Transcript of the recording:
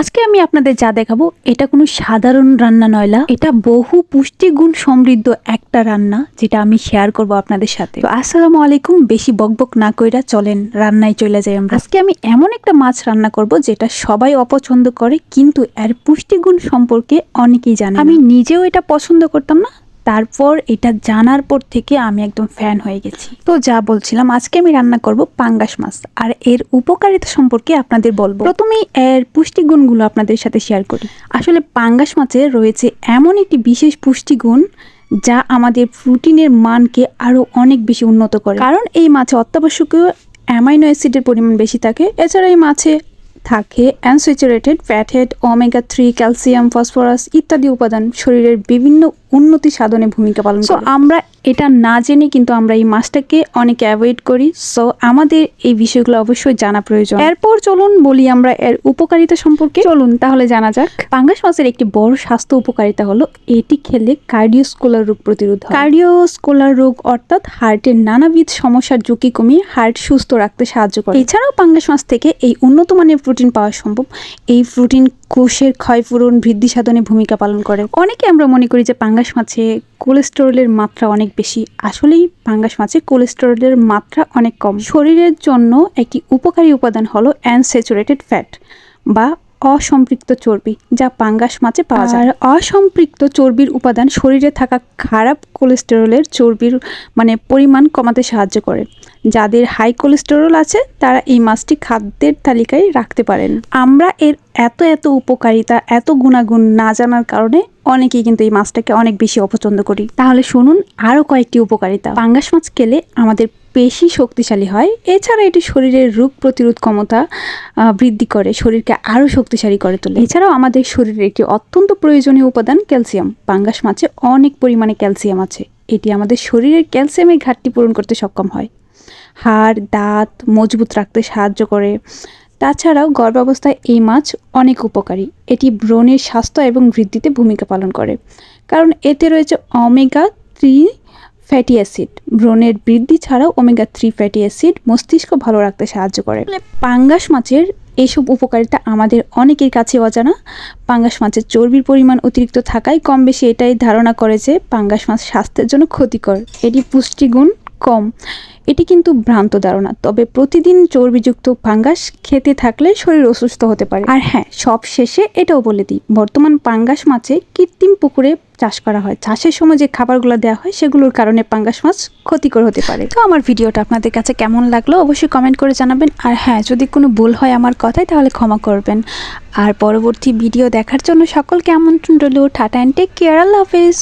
আজকে আমি আপনাদের যা দেখাবো এটা কোনো সাধারণ রান্না নয়লা, এটা বহু পুষ্টিগুণ সমৃদ্ধ একটা রান্না যেটা আমি শেয়ার করব আপনাদের সাথে। তো আসসালামু আলাইকুম, বেশি বকবক না কইরা চলেন রান্নায় চলে যাই আমরা। আজকে আমি এমন একটা মাছ রান্না করব যেটা সবাই অপছন্দ করে, কিন্তু এর পুষ্টিগুণ সম্পর্কে অনেকেই জানে। আমি নিজেও এটা পছন্দ করতাম না, তারপর এটা জানার পর থেকে আমি একদম ফ্যান হয়ে গেছি। তো যা বলছিলাম, আজকে আমি রান্না করব পাঙ্গাস মাছ, আর এর উপকারিতা সম্পর্কে আপনাদের বলবো। প্রথমেই এর পুষ্টিগুণগুলো আপনাদের সাথে শেয়ার করি। আসলে পাঙ্গাস মাছে রয়েছে এমন একটি বিশেষ পুষ্টিগুণ যা আমাদের প্রোটিনের মানকে আরো অনেক বেশি উন্নত করে, কারণ এই মাছে অত্যাবশ্যকীয় অ্যামাইনো অ্যাসিডের পরিমাণ বেশি থাকে। এছাড়া এই মাছে থাকে অ্যানস্যাচুরেটেড ফ্যাট, ওমেগা 3, ক্যালসিয়াম, ফসফরাস ইত্যাদি উপাদান শরীরের বিভিন্ন উন্নতি সাধনে ভূমিকা পালন করে। আমরা এটা না জেনে কিন্তু আমরা এই মাছটাকে অনেকে অ্যাভয়েড করি। সো আমাদের এই বিষয়গুলো অবশ্যই জানা প্রয়োজন। এরপর চলুন বলি আমরা এর উপকারিতা সম্পর্কে। চলুন তাহলে জানা যাক। পাঙ্গাস মাছের একটি বড় স্বাস্থ্য উপকারিতা হলো এটি খেলে কার্ডিওস্কুলার রোগ প্রতিরোধ হয়। কার্ডিওস্কুলার রোগ অর্থাৎ হার্টের নানাবিধ সমস্যার ঝুঁকি কমিয়ে হার্ট সুস্থ রাখতে সাহায্য করে। এছাড়াও পাঙ্গাস মাছ থেকে এই উন্নত মানের প্রোটিন পাওয়া সম্ভব। এই প্রোটিন কোষের ক্ষয়পূরণ বৃদ্ধি সাধনে ভূমিকা পালন করে। অনেকে আমরা মনে করি যে পাঙ্গাস মাছে কোলেস্টেরলের মাত্রা অনেক বেশি। আসলেই পাঙ্গাস মাছে কোলেস্টেরলের মাত্রা অনেক কম। শরীরের জন্য একটি উপকারী উপাদান হলো অ্যানস্যাচুরেটেড ফ্যাট বা অসম্পৃক্ত চর্বি, যা পাঙ্গাস মাছে পাওয়া যায়। আর অসম্পৃক্ত চর্বির উপাদান শরীরে থাকা খারাপ কোলেস্টেরলের চর্বির পরিমাণ কমাতে সাহায্য করে। যাদের হাই কোলেস্টেরল আছে তারা এই মাছটি খাদ্যের তালিকায় রাখতে পারেন। আমরা এর এত উপকারিতা, এত গুণাগুণ না জানার কারণে অনেকেই কিন্তু এই মাছটাকে অনেক বেশি অপছন্দ করি। তাহলে শুনুন আরও কয়েকটি উপকারিতা। পাঙ্গাস মাছ খেলে আমাদের পেশি শক্তিশালী হয়। এছাড়া এটি শরীরের রোগ প্রতিরোধ ক্ষমতা বৃদ্ধি করে, শরীরকে আরও শক্তিশালী করে তোলে। এছাড়াও আমাদের শরীরের একটি অত্যন্ত প্রয়োজনীয় উপাদান ক্যালসিয়াম। পাঙ্গাস মাছে অনেক পরিমাণে ক্যালসিয়াম আছে। এটি আমাদের শরীরের ক্যালসিয়ামের ঘাটতি পূরণ করতে সক্ষম হয়। হাড়, দাঁত মজবুত রাখতে সাহায্য করে। তাছাড়াও গর্ভাবস্থায় এই মাছ অনেক উপকারী। এটি ব্রণের স্বাস্থ্য এবং বৃদ্ধিতে ভূমিকা পালন করে, কারণ এতে রয়েছে ওমেগা 3 ফ্যাটি অ্যাসিড। ব্রণের বৃদ্ধি ছাড়াও ওমেগা 3 ফ্যাটি অ্যাসিড মস্তিষ্ক ভালো রাখতে সাহায্য করে। পাঙ্গাস মাছের এইসব উপকারিতা আমাদের অনেকের কাছে অজানা। পাঙ্গাস মাছের চর্বির পরিমাণ অতিরিক্ত থাকায় কম বেশি এটাই ধারণা করে যে পাঙ্গাস মাছ স্বাস্থ্যের জন্য ক্ষতিকর। এটি পুষ্টিগুণ কম, এটি কিন্তু ভ্রান্ত ধারণা। তবে প্রতিদিন চর্বিযুক্ত পাঙ্গাস খেতে থাকলে শরীর অসুস্থ হতে পারে। আর হ্যাঁ, সব শেষে এটাও বলে দিই, বর্তমান পাঙ্গাস মাছে কৃত্রিম পুকুরে চাষ করা হয়। চাষের সময় যে খাবারগুলো দেওয়া হয় সেগুলোর কারণে পাঙ্গাস মাছ ক্ষতিকর হতে পারে। তো আমার ভিডিওটা আপনাদের কাছে কেমন লাগলো অবশ্যই কমেন্ট করে জানাবেন। আর হ্যাঁ, যদি কোনো ভুল হয় আমার কথায় তাহলে ক্ষমা করবেন। আর পরবর্তী ভিডিও দেখার জন্য সকলকে আমন্ত্রণ রইল। Tata and take care. আল্লাহ হাফেজ।